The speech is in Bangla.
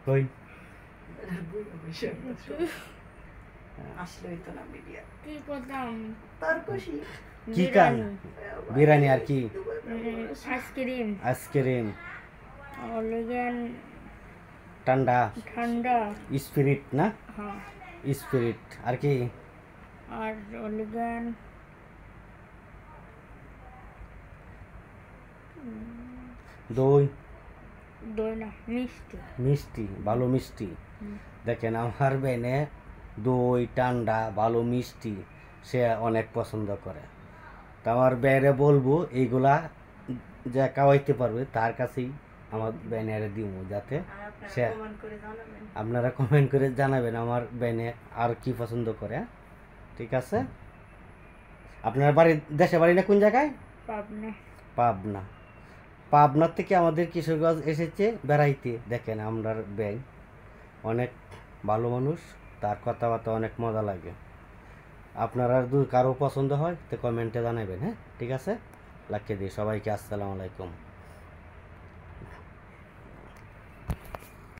কই কি করতাম কি কান বিরিয়ানি আর কি আইসক্রিম আইসক্রিম অলিগেন ঠান্ডা ঠান্ডা স্পিরিট না হ্যাঁ স্পিরিট আর কি আর অলিগেন দই দই না মিষ্টি মিষ্টি ভালো মিষ্টি দেখেন আমার বেনে দই ঠান্ডা ভালো মিষ্টি সে অনেক পছন্দ করে তো আমার বেনে বলবো এইগুলা যে খাওয়াইতে পারবে তার কাছেই আমার বেনে দিব যাতে সে আপনারা কমেন্ট করে জানাবেন আমার বেনে আর কি পছন্দ করে ঠিক আছে আপনার বাড়ি দেশে বাড়ি না কোন জায়গায় পাবনা পাবনা পাবনার থেকে আমাদের কিশোরগঞ্জ এসেছে বেড়াইতে দেখেন আমরা ব্যাং অনেক ভালো মানুষ তার কথাবার্তা অনেক মজা লাগে আপনারা যদি কারো পছন্দ হয় তো কমেন্টে জানাবেন হ্যাঁ ঠিক আছে রাখিয়ে দিই সবাইকে আসসালামু আলাইকুম